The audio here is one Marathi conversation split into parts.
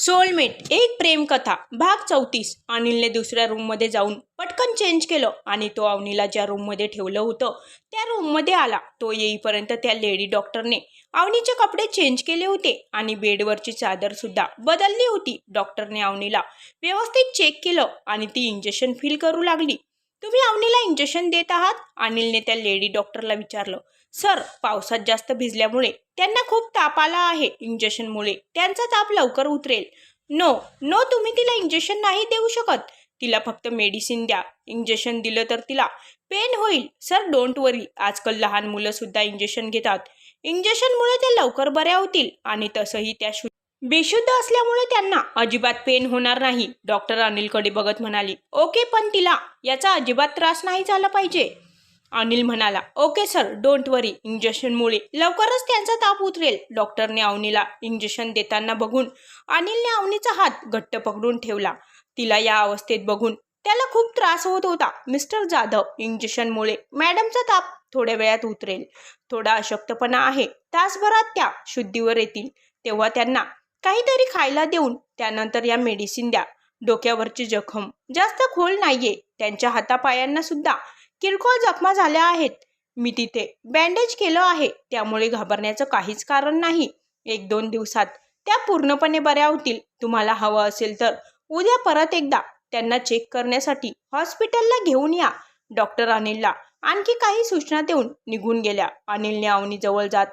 सोलमेट एक प्रेम कथा भाग 34। अनिलने दुसऱ्या रूममध्ये जाऊन पटकन चेंज केलं आणि तो अवनीला ज्या रूममध्ये ठेवलं होतं त्या रूममध्ये आला। तो येईपर्यंत त्या लेडी डॉक्टरने अवनीचे कपडे चेंज केले होते आणि बेडवरची चादर सुद्धा बदलली होती। डॉक्टरने अवनीला व्यवस्थित चेक केलं आणि ती इंजेक्शन फील करू लागली। तुम्ही अवनीला इंजेक्शन देत आहात? अनिलने त्या लेडी डॉक्टरला विचारलं। सर, पावसात जास्त भिजल्यामुळे त्यांना खूप ताप आला आहे। इंजेक्शनमुळे त्यांचा ताप लवकर उतरेल। नो नो, तुम्ही तिला इंजेक्शन नाही देऊ शकत। तिला फक्त मेडिसिन द्या। इंजेक्शन दिलं तर तिला पेन होईल। सर, डोंट वरी, आजकाल लहान मुलं सुद्धा इंजेक्शन घेतात। इंजेक्शनमुळे ते लवकर बऱ्या होतील आणि तसंही त्या बेशुद्ध असल्यामुळे त्यांना अजिबात पेन होणार नाही। डॉक्टर अनिलकडे बघत म्हणाली। ओके, पण तिला याचा अजिबात त्रास नाही झाला पाहिजे। अनिल म्हणाला, ओके सर, डोंट वरी, इंजेक्शनमुळे लवकरच त्यांचा ताप उतरेल। डॉक्टरने अवनीला इंजेक्शन देताना बघून अनिलने अवनीचा हात घट्ट पकडून ठेवला। तिला या अवस्थेत बघून त्याला खूप त्रास होत होता। मिस्टर जाधव, इंजेक्शनमुळे मॅडमचा ताप थोड्या वेळात उतरेल। थोडा अशक्तपणा आहे, तासभरात त्या शुद्धीवर येतील। तेव्हा त्यांना काहीतरी खायला देऊन त्यानंतर या मेडिसिन द्या। डोक्यावरची जखम जास्त खोल नाहीये, त्यांच्या हातापायांना सुद्धा किरकोळ जखमा झाल्या आहेत। मी तिथे बँडेज केलं आहे, त्यामुळे घाबरण्याचं काहीच कारण नाही। 1-2 दिवसात त्या पूर्णपणे बऱ्या होतील। तुम्हाला हवं असेल तर उद्या परत एकदा त्यांना चेक करण्यासाठी हॉस्पिटलला घेऊन या। डॉक्टर अनिलला आणखी काही सूचना देऊन निघून गेल्या। अनिलने अवनीजवळ जात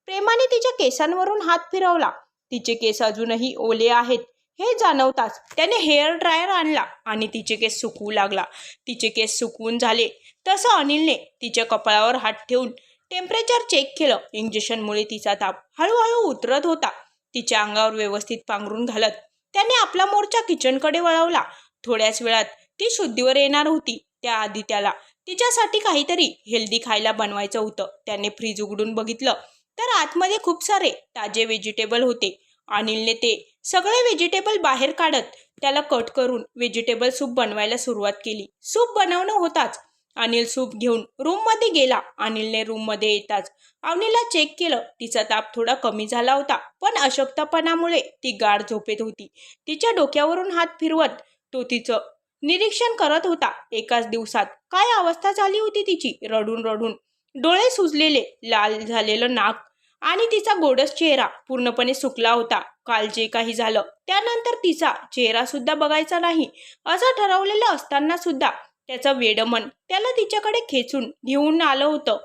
प्रेमाने तिच्या केसांवरून हात फिरवला। तिचे केस अजूनही ओले आहेत हे जाणवताच त्याने हेअर ड्रायर आणला आणि तिचे केस सुकवू लागला। तिचे केस सुकवून झाले तसं अनिलने तिच्या कपाळावर हात ठेवून टेम्परेचर चेक केलं। इंजेक्शनमुळे तिचा ताप हळूहळू उतरत होता। तिच्या अंगावर व्यवस्थित पांघरून घालत त्याने आपला मोर्चा किचनकडे वळवला। थोड्याच वेळात ती शुद्धीवर येणार होती। त्याआधी त्याला तिच्यासाठी काहीतरी हेल्दी खायला बनवायचं होतं। त्याने फ्रीज उघडून बघितलं तर आतमध्ये खूप सारे ताजे व्हेजिटेबल होते। अनिलने ते सगळे व्हेजिटेबल बाहेर काढत त्याला कट करून व्हेजिटेबल सूप बनवायला सुरुवात केली। सूप बनवणं होताच अनिल सूप घेऊन रूममध्ये गेला। अनिलने रूममध्ये येताच अवनीला चेक केलं। तिचा ताप थोडा कमी झाला होता, पण अशक्तपणामुळे ती गाढ झोपेत होती। तिच्या डोक्यावरून हात फिरवत तो तिचं निरीक्षण करत होता। एकाच दिवसात काय अवस्था झाली होती तिची। रडून रडून डोळे सुजलेले, लाल झालेलं नाक आणि तिचा गोडस चेहरा पूर्णपणे सुकला होता। काल जे काही झालं त्यानंतर तिचा चेहरा सुद्धा बघायचा नाही असं ठरवलेलं असताना सुद्धा त्याचं वेडमन त्याला तिच्याकडे खेचून घेऊन आलं होतं।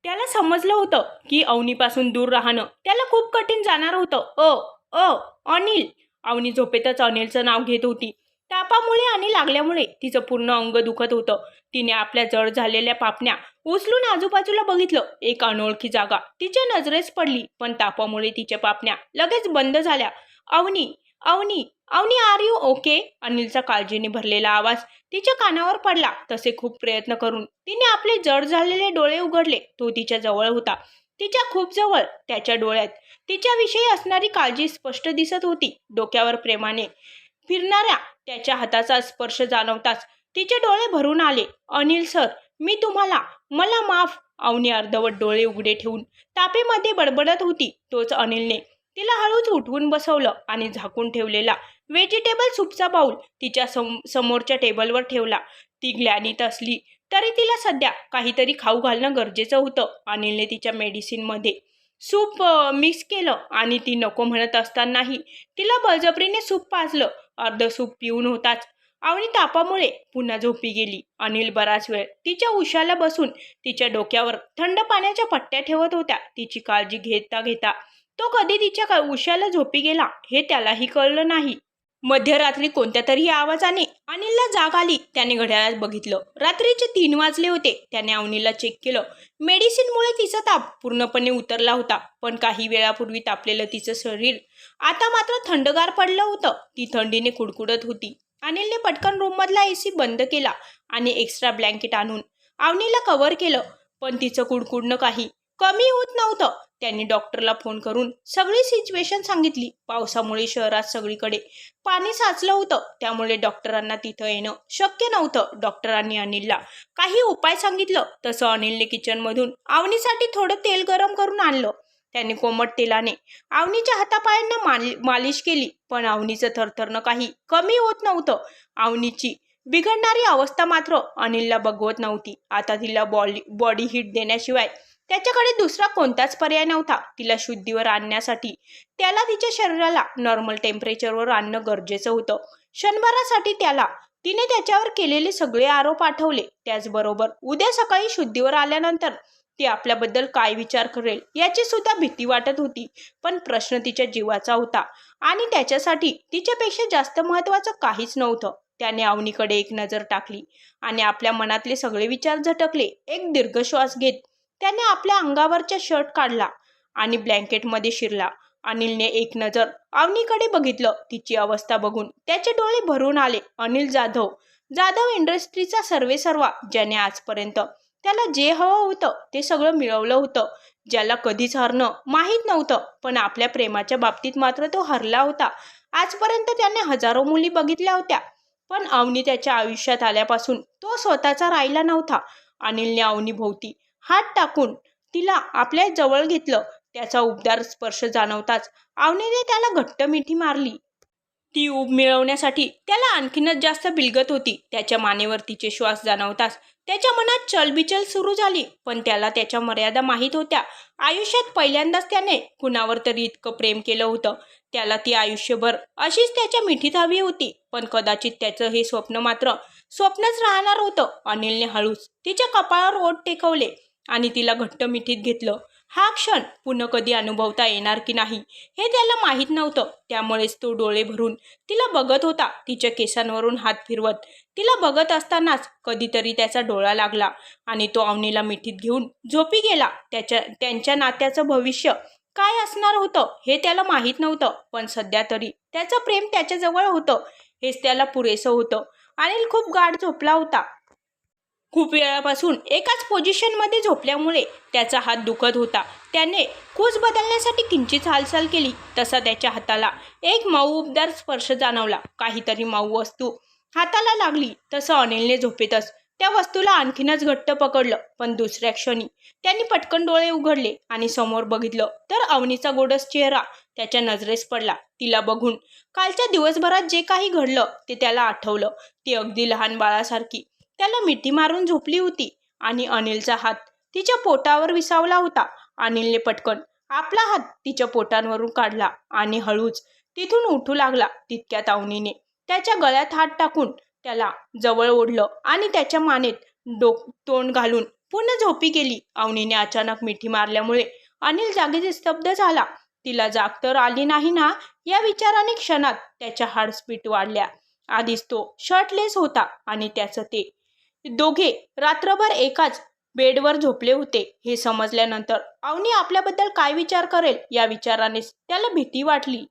त्याला समजलं होतं की अवनीपासून दूर राहणं त्याला खूप कठीण जाणार होतं। अनिल, अवनी झोपेतच अनिलचं नाव घेत होती। तापामुळे आणि लागल्यामुळे तिचं पूर्ण अंग दुखत होतं। तिने आपल्या जड झालेल्या पापण्या उचलून आजूबाजूला बघितलं। एक अनोळखी जागा तिच्या नजरेस पडली, पण तापामुळे तिच्या पापण्या लगेच बंद झाल्या। Avani, Avani, Avani, are you okay? अनिलचा काळजीने भरलेला आवाज तिच्या कानावर पडला। तसे खूप प्रयत्न करून तिने आपले जड झालेले डोळे उघडले। तो तिच्या जवळ होता, तिच्या खूप जवळ। त्याच्या डोळ्यात तिच्याविषयी असणारी काळजी स्पष्ट दिसत होती। डोक्यावर प्रेमाने फिरणाऱ्या त्याच्या हाताचा स्पर्श जाणवताच तिचे डोळे भरून आले। अनिल सर, मी तुम्हाला, मला माफ। अवनी अर्धवट डोळे उघडे ठेवून तापेमध्ये बडबडत होती। तोच अनिलने तिला हळूच उठवून बसवलं आणि झाकून ठेवलेला व्हेजिटेबल सूपचा बाउल तिच्या समोरच्या टेबलवर ठेवला। ती ग्लॅनीत असली तरी तिला सध्या काहीतरी खाऊ घालणं गरजेचं होतं। अनिलने तिच्या मेडिसिनमध्ये सूप मिक्स केलं आणि ती नको म्हणत असतानाही तिला बळजबरीने सूप पाजलं। अर्ध सूप पिऊन होताच अवनी तापामुळे पुन्हा झोपी गेली। अनिल बराच वेळ तिच्या उशाला बसून तिच्या डोक्यावर थंड पाण्याच्या पट्ट्या ठेवत होता। तिची काळजी घेता घेता तो कधी तिच्या उशाला झोपी गेला हे त्यालाही कळलं नाही। मध्यरात्री कोणत्या तरी आवाजाने अनिलला जाग आली। त्याने घड्याळात बघितलं, रात्रीचे 3 वाजले होते। त्याने अवनीला चेक केलं। मेडिसिनमुळे तिचा ताप पूर्णपणे उतरला होता, पण काही वेळापूर्वी तापलेलं तिचं शरीर आता मात्र थंडगार पडलं होतं। ती थंडीने कुडकुडत होती। अनिलने पटकन रूममधला एसी बंद केला आणि एक्स्ट्रा ब्लँकेट आणून अवनीला कव्हर केलं, पण तिचं कुडकुडणं काही कमी होत नव्हतं। त्यांनी डॉक्टरला फोन करून सगळी सिच्युएशन सांगितली। पावसामुळे शहरात सगळीकडे पाणी साचलं होतं, त्यामुळे डॉक्टरांना तिथं येणं शक्य नव्हतं। डॉक्टरांनी अनिलला काही उपाय सांगितलं तसं अनिलने किचनमधून अवनीसाठी थोडं तेल गरम करून आणलं त्याने कोमट तेलाने अवनीच्या हातापायांना मालिश केली, पण अवनीचं थरथरणं काही कमी होत नव्हतं. अवनीची बिघडणारी अवस्था मात्र अनिलला बघवत नव्हती. आता तिला बॉडी हीट देण्याशिवाय त्याच्याकडे दुसरा कोणताच पर्याय नव्हता. तिला शुद्धीवर आणण्यासाठी त्याला तिच्या शरीराला नॉर्मल टेम्परेचरवर आणणं गरजेचं होतं. क्षणभरासाठी तिने त्याच्यावर केलेले सगळे आरोप आठवले. त्याचबरोबर उद्या सकाळी शुद्धीवर आल्यानंतर ती आपल्याबद्दल काय विचार करेल याची सुद्धा भीती वाटत होती. पण प्रश्न तिच्या जीवाचा होता आणि त्याच्यासाठी तिच्यापेक्षा जास्त महत्त्वाचं काहीच नव्हतं. त्याने अवनीकडे एक नजर टाकली आणि आपल्या मनातले सगळे विचार झटकले. एक दीर्घ श्वास घेत त्याने आपल्या अंगावरचा शर्ट काढला आणि ब्लँकेटमध्ये शिरला. अनिलने एक नजर अवनीकडे बघितलं. तिची अवस्था बघून त्याचे डोळे भरून आले. अनिल जाधव इंडस्ट्रीचा सर्वेसर्वा, ज्याने आजपर्यंत त्याला जे हवं होतं ते सगळं मिळवलं होतं, ज्याला कधीच हरणं माहीत नव्हतं, पण आपल्या प्रेमाच्या बाबतीत मात्र तो हरला होता. आजपर्यंत त्याने हजारो मुली बघितल्या होत्या, पण अवनी त्याच्या आयुष्यात आल्यापासून तो स्वतःचा राहिला नव्हता. अनिलने अवनीभोवती हात टाकून तिला आपल्या जवळ घेतलं. त्याचा उबदार स्पर्श जाणवताच अवनीने त्याला घट्ट मिठी मारली. ती ऊब मिळवण्यासाठी त्याला आणखीनच जास्त बिलगत होती. त्याच्या मानेवर तिचे श्वास जाणवताच त्याच्या मनात चलबिचल सुरू झाली. पण त्याला त्याच्या मर्यादा माहीत होत्या. आयुष्यात पहिल्यांदाच त्याने कुणावर तरी इतकं प्रेम केलं होतं. त्याला ती आयुष्यभर अशीच त्याच्या मिठीत हवी होती. पण कदाचित त्याचं हे स्वप्न मात्र स्वप्नच राहणार होतं. अनिलने हळूच तिच्या कपाळावर ओठ टेकवले आणि तिला घट्ट मिठीत घेतलं. हा क्षण पुन्हा कधी अनुभवता येणार की नाही हे त्याला माहीत नव्हतं. त्यामुळेच तो डोळे भरून तिला बघत होता. तिच्या केसांवरून हात फिरवत तिला बघत असतानाच कधीतरी त्याचा डोळा लागला आणि तो अवनीला मिठीत घेऊन झोपी गेला. त्यांच्या नात्याचं भविष्य काय असणार होतं हे त्याला माहीत नव्हतं, पण सध्या तरी त्याचं प्रेम त्याच्याजवळ होतं हेच त्याला पुरेसं होतं. अनिल खूप गाढ झोपला होता. खूप वेळापासून एकाच पोझिशनमध्ये झोपल्यामुळे त्याचा हात दुखत होता. त्याने कूस बदलण्यासाठी किंचित हालचाल केली तसा त्याच्या हाताला एक मऊ उबदार स्पर्श जाणवला. काहीतरी मऊ वस्तू हाताला लागली तसं अनिलने झोपेतच त्या वस्तूला आणखीनच घट्ट पकडलं. पण दुसऱ्या क्षणी त्यांनी पटकन डोळे उघडले आणि समोर बघितलं तर अवनीचा गोंडस चेहरा त्याच्या नजरेस पडला. तिला बघून कालच्या दिवसभरात जे काही घडलं ते त्याला आठवलं. ती अगदी लहान बाळासारखी त्याला मिठी मारून झोपली होती आणि अनिलचा हात तिच्या पोटावर विसावला होता. अनिलने पटकन आपला हात तिच्या पोटांवरून काढला आणि हळूच तिथून उठू लागला. तितक्यात अवनीने त्याच्या गळ्यात हात टाकून त्याला जवळ ओढलं आणि त्याच्या मानेत तोंड घालून पुन्हा झोपी गेली. अवनीने अचानक मिठी मारल्यामुळे अनिल जागीच स्तब्ध झाला. तिला जाग तर आली नाही ना या विचाराने क्षणात त्याच्या हार्टबीट वाढल्या. आधीच तो शर्टलेस होता आणि त्याचं ते दोघे रात्रभर एकाच बेडवर झोपले होते हे समजल्यानंतर अवनी आपल्याबद्दल काय विचार करेल या विचारानेच त्याला भीती वाटली.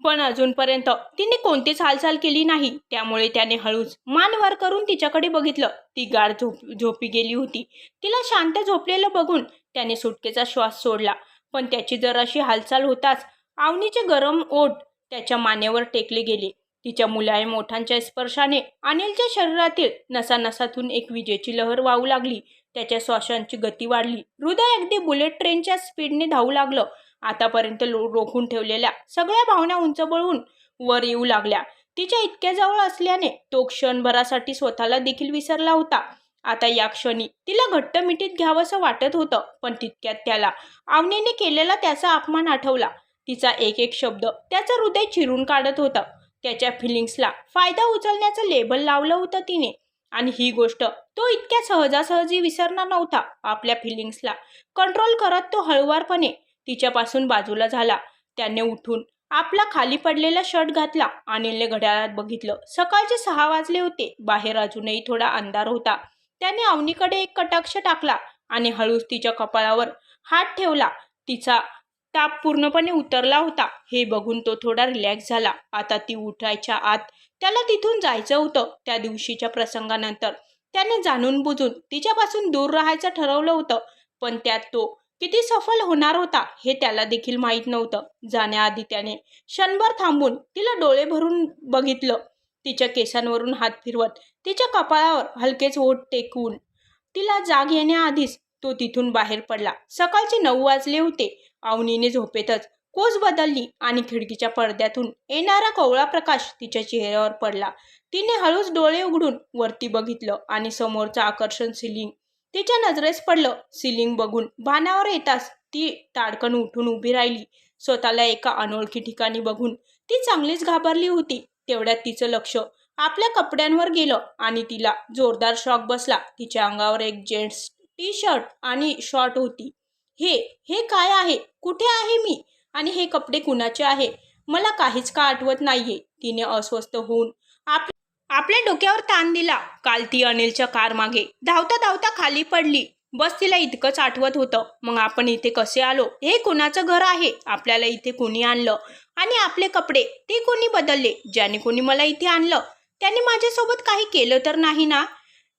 पण अजूनपर्यंत तिने कोणतीच हालचाल केली नाही. त्यामुळे त्याने हळूच मान वर करून तिच्याकडे बघितलं. ती गाढ झोपी गेली होती. तिला शांत झोपलेलं बघून त्याने सुटकेचा श्वास सोडला. पण त्याची जराशी हालचाल होताच अवनीचे गरम ओठ त्याच्या मानेवर टेकले गेले. तिच्या मुलायम ओठांच्या स्पर्शाने अनिलच्या शरीरातील नसानसातून एक विजेची लहर वाहू लागली. त्याच्या श्वासांची गती वाढली. हृदय अगदी बुलेट ट्रेनच्या स्पीडने धावू लागलं. आतापर्यंत रोखून ठेवलेल्या सगळ्या भावना उंचबळून वर येऊ लागल्या. तिच्या इतक्या जवळ असल्याने तो क्षणभरासाठी स्वतःला देखील विसरला होता. आता या क्षणी तिला घट्ट मिठीत घ्यावंसं वाटत होतं. पण तितक्यात त्याला अवनीने केलेला त्याचा अपमान आठवला. तिचा एक एक शब्द त्याचं हृदय चिरून काढत होता. त्याच्या फिलिंग्सला फायदा उचलण्याचं लेबल लावलं होतं तिने, आणि ही गोष्ट तो इतक्या सहजासहजी विसरणार नव्हता. आपल्या फिलिंग्सला कंट्रोल करत तो हळुवारपणे तिच्यापासून बाजूला झाला. त्याने उठून आपला खाली पडलेला शर्ट घातला. अनिलने घड्याळात बघितलं. सकाळचे 6 वाजले होते. बाहेर अजूनही थोडा अंधार होता. त्याने अवनीकडे एक कटाक्ष टाकला आणि हळूच तिच्या कपाळावर हात ठेवला. तिचा ताप पूर्णपणे उतरला होता हे बघून तो थोडा रिलॅक्स झाला. आता ती उठायच्या आत त्याला तिथून जायचं होतं. त्या दिवशीच्या प्रसंगानंतर त्याने जाणून बुजून तिच्यापासून दूर राहायचं ठरवलं होतं. पण त्यात तो किती सफल होणार होता हे त्याला देखील माहीत नव्हतं. जाण्याआधी त्याने क्षणभर थांबून तिला डोळे भरून बघितलं. तिच्या केसांवरून हात फिरवत तिच्या कपाळावर हलकेच ओठ टेकवून तिला जाग येण्याआधीच तो तिथून बाहेर पडला. सकाळचे 9 वाजले होते. अवनीने झोपेतच कोच बदलली आणि खिडकीच्या पडद्यातून येणारा कोवळा प्रकाश तिच्या चेहऱ्यावर पडला. तिने हळूच डोळे उघडून वरती बघितलं आणि समोरचं आकर्षण सिलिंग तिच्या नजरेस पडलं. सिलिंग बघून भानावर येताच ती ताडकन उठून उभी राहिली. स्वतःला एका अनोळखी ठिकाणी बघून ती चांगलीच घाबरली होती. तेवढ्यात तिचं लक्ष आपल्या कपड्यांवर गेलं आणि तिला जोरदार शॉक बसला. तिच्या अंगावर एक जेंट्स टी शर्ट आणि शॉर्ट होती. हे हे काय आहे? कुठे आहे मी? आणि हे कपडे कुणाचे आहे? मला काहीच का आठवत नाहीये. तिने अस्वस्थ होऊन आपल्या डोक्यावर ताण दिला. काल ती अनिलच्या कार मागे धावता धावता खाली पडली. बस तिला इतकंच आठवत होतं. मग आपण इथे कसे आलो? हे कुणाचं घर आहे? आपल्याला इथे कोणी आणलं? आणि आपले कपडे ते कोणी बदलले? ज्याने कोणी मला इथे आणलं त्याने माझ्यासोबत काही केलं तर नाही ना?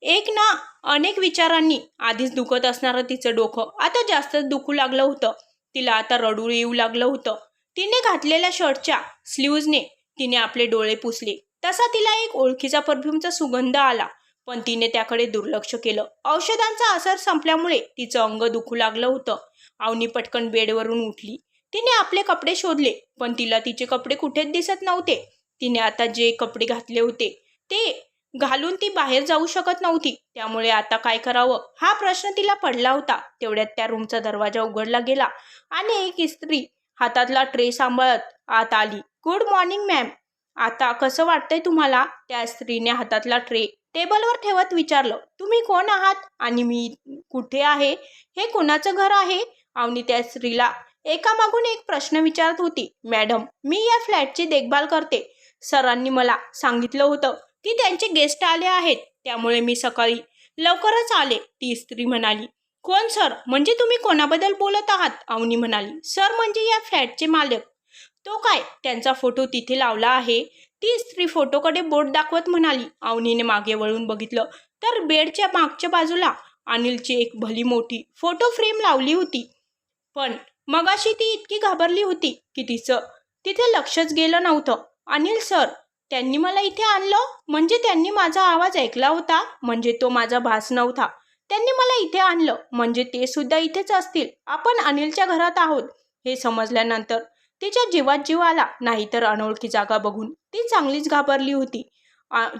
एक ना अनेक विचारांनी आधीच दुखत असणारं तिचं डोकं आता जास्तच दुखू लागलं होतं. तिला आता रडू येऊ लागलं होतं. तिने घातलेल्या शर्टच्या स्लीव्जने तिने आपले डोळे पुसले. तसा तिला एक ओळखीचा परफ्यूमचा सुगंध आला, पण तिने त्याकडे दुर्लक्ष केलं. औषधांचा असर संपल्यामुळे तिचं अंग दुखू लागलं होतं. अवनी पटकन बेडवरून उठली. तिने आपले कपडे शोधले, पण तिला तिचे कपडे कुठेच दिसत नव्हते. तिने आता जे कपडे घातले होते ते घालून ती बाहेर जाऊ शकत नव्हती. त्यामुळे आता काय करावं हा प्रश्न तिला पडला होता. तेवढ्यात त्या रूमचा दरवाजा उघडला गेला आणि एक स्त्री हातातला ट्रे सांभाळत आत आली. Good morning ma'am. आता कसं वाटतंय तुम्हाला? त्या स्त्रीने हातातला ट्रे टेबलवर ठेवत विचारलं. तुम्ही कोण आहात आणि मी कुठे आहे? हे कोणाचं घर आहे? अवनी त्या स्त्रीला एकामागून एक प्रश्न विचारत होती. मॅडम, मी या फ्लॅटची देखभाल करते. सरांनी मला सांगितलं होतं की त्यांचे गेस्ट आले आहेत, त्यामुळे मी सकाळी लवकरच आले. ती स्त्री म्हणाली. कोण सर? म्हणजे तुम्ही कोणाबद्दल बोलत आहात? अवनी म्हणाली. सर म्हणजे या फ्लॅटचे मालक. तो काय? त्यांचा फोटो तिथे लावला आहे. ती स्त्री फोटोकडे बोट दाखवत म्हणाली. अवनीने मागे वळून बघितलं तर बेडच्या मागच्या बाजूला अनिलची एक भली मोठी फोटो फ्रेम लावली होती. पण मगाशी ती इतकी घाबरली होती की तिचं तिथे लक्षच गेलं नव्हतं. अनिल सर, त्यांनी मला इथे आणलं? म्हणजे त्यांनी माझा आवाज ऐकला होता? म्हणजे तो माझा भास नव्हता? त्यांनी मला इथे आणलं म्हणजे ते सुद्धा इथेच असतील. आपण अनिलच्या घरात आहोत हे समजल्यानंतर तिच्या जीवात जीव आला. नाहीतर अनोळखी जागा बघून ती चांगलीच घाबरली होती.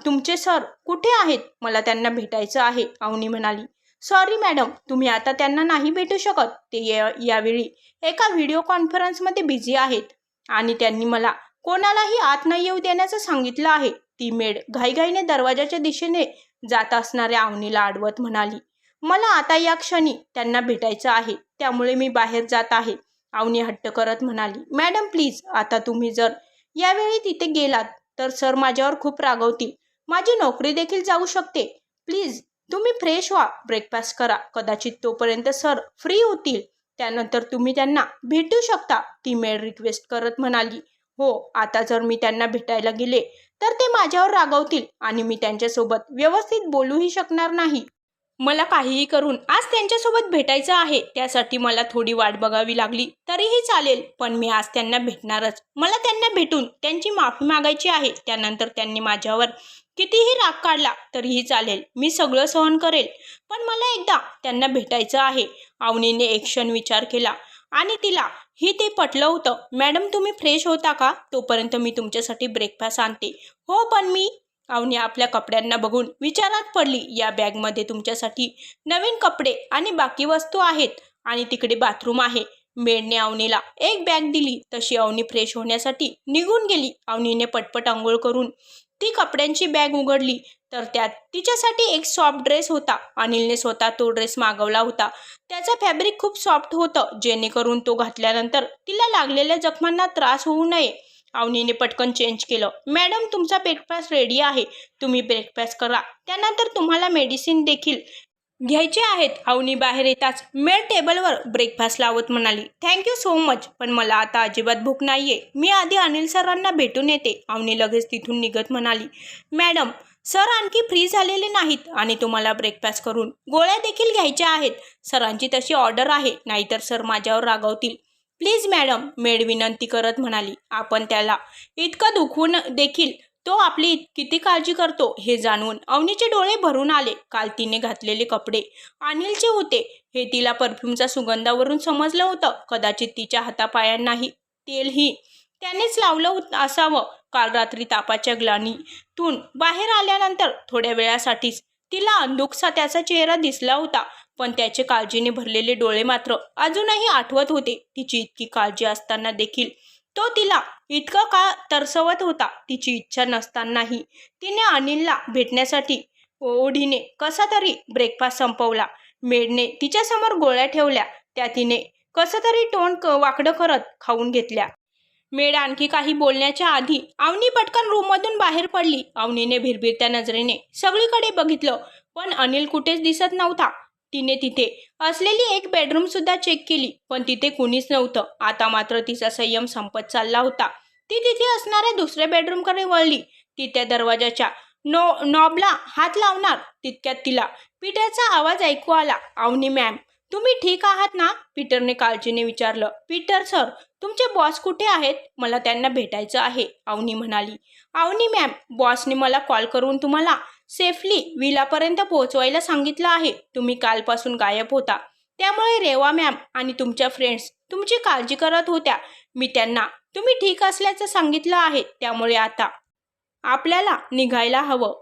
तुमचे सर कुठे आहेत? मला त्यांना भेटायचं आहे. अवनी म्हणाली. सॉरी मॅडम, तुम्ही आता त्यांना नाही भेटू शकत. ते यावेळी एका व्हिडिओ कॉन्फरन्समध्ये बिझी आहेत आणि त्यांनी मला कोणालाही आत न येऊ देण्याचं सांगितलं आहे. ती मेड घाईघाईने दरवाजाच्या दिशेने जात असणाऱ्या अवनीला अडवत म्हणाली. मला आता या क्षणी त्यांना भेटायचं आहे, त्यामुळे मी बाहेर जात आहे. अवनी हट्ट करत म्हणाली. मॅडम प्लीज, आता तुम्ही जर यावेळी तिथे गेलात तर सर माझ्यावर खूप रागवतील. माझी नोकरी देखील जाऊ शकते. प्लीज तुम्ही फ्रेश व्हा, ब्रेकफास्ट करा. कदाचित तोपर्यंत सर फ्री होतील. त्यानंतर तुम्ही त्यांना भेटू शकता. ती मेड रिक्वेस्ट करत म्हणाली. हो, आता जर मी त्यांना भेटायला गेले तर ते माझ्यावर रागवतील आणि मी त्यांच्यासोबत व्यवस्थित बोलूही शकणार नाही. मला काहीही करून आज त्यांच्यासोबत भेटायचं आहे. त्यासाठी मला थोडी वाट बघावी लागली तरीही चालेल, पण मी आज त्यांना भेटणारच. मला त्यांना भेटून त्यांची माफी मागायची आहे. त्यानंतर त्यांनी माझ्यावर कितीही राग काढला तरीही चालेल, मी सगळं सहन करेल, पण मला एकदा त्यांना भेटायचं आहे. अवनीने एक क्षण विचार केला आणि तिला ते पटलं होतं. मॅडम, तुम्ही फ्रेश होता का? तोपर्यंत मी तुमच्यासाठी ब्रेकफास्ट आणते. हो, पण मी अवनी आपल्या कपड्यांना बघून विचारात पडली. या बॅगमध्ये तुमच्यासाठी नवीन कपडे आणि बाकी वस्तू आहेत आणि तिकडे बाथरूम आहे. मेडने अवनीला एक बॅग दिली. तशी अवनी फ्रेश होण्यासाठी निघून गेली. अवनीने पटपट आंघोळ करून ती कपड्यांची बॅग उघडली तर त्यात तिच्यासाठी एक सॉफ्ट ड्रेस होता. अनिलने स्वतः तो ड्रेस मागवला होता. त्याचं फॅब्रिक खूप सॉफ्ट होतं, जेणेकरून तो घातल्यानंतर तिला लागलेल्या जखमांना त्रास होऊ नये. अवनीने पटकन चेंज केलं. मॅडम, तुमचा ब्रेकफास्ट रेडी आहे. तुम्ही ब्रेकफास्ट करा. त्यानंतर तुम्हाला मेडिसिन देखील घ्यायचे आहेत. अवनी बाहेर येताच मेड टेबलवर ब्रेकफास्ट लावत म्हणाली. थँक्यू सो मच, पण मला आता अजिबात भूक नाहीये. मी आधी अनिल सरांना भेटून येते. अवनी लगेच तिथून निघत म्हणाली. मॅडम, सर आणखी फ्री झालेले नाहीत आणि तुम्हाला ब्रेकफास्ट करून गोळ्या देखील घ्यायच्या आहेत. सरांची तशी ऑर्डर आहे, नाहीतर सर माझ्यावर रागवतील. प्लीज मॅडम, मेड विनंती करत म्हणाली. आपण त्याला इतकं दुखवून देखील तो आपली किती काळजी करतो हे जाणून अवनीचे डोळे भरून आले. काल तिने घातलेले कपडे अनिलचे होते हे तिला परफ्यूमच्या सुगंधावरून समजलं होतं. कदाचित तिच्या हातापायांनाही तेलही त्यानेच लावलं असावं. काल रात्री तापाच्या ग्लानीतून बाहेर आल्यानंतर थोड्या वेळासाठीच तिला अंधुकसा त्याचा चेहरा दिसला होता, पण त्याचे काळजीने भरलेले डोळे मात्र अजूनही आठवत होते. तिची इतकी काळजी असताना देखील तो तिला इतका का तरसवत होता. तिची इच्छा नसतानाही तिने अनिलला भेटण्यासाठी ओढीने कसा तरी ब्रेकफास्ट संपवला. मेडने तिच्यासमोर गोळ्या ठेवल्या, त्या तिने कसं तरी तोंड वाकडं करत खाऊन घेतल्या. मेड आणखी काही बोलण्याच्या आधी अवनी पटकन रूममधून बाहेर पडली. अवनीने भिरभिरत्या नजरेने सगळीकडे बघितलं, पण अनिल कुठेच दिसत नव्हता. तिने तिथे असलेली एक बेडरूम सुद्धा चेक केली, पण तिथे कुणीच नव्हतं. आता मात्र तिचा संयम संपत चालला होता. ती तिथे असणाऱ्या दुसऱ्या बेडरूमकडे वळली. ती त्या दरवाजाच्या नॉबला हात लावणार तितक्यात तिला पीटरचा आवाज ऐकू आला. अवनी मॅम, तुम्ही ठीक आहात ना? पीटरने काळजीने विचारलं. पीटर सर, तुमचे बॉस कुठे आहेत? मला त्यांना भेटायचं आहे, अवनी म्हणाली. अवनी मॅम, बॉसने मला कॉल करून तुम्हाला सेफली विलापर्यंत पोहोचवायला सांगितलं आहे. तुम्ही कालपासून गायब होता, त्यामुळे रेवा मॅम आणि तुमच्या फ्रेंड्स तुमची काळजी करत होत्या. मी त्यांना तुम्ही ठीक असल्याचं सांगितलं आहे, त्यामुळे आता आपल्याला निघायला हवं.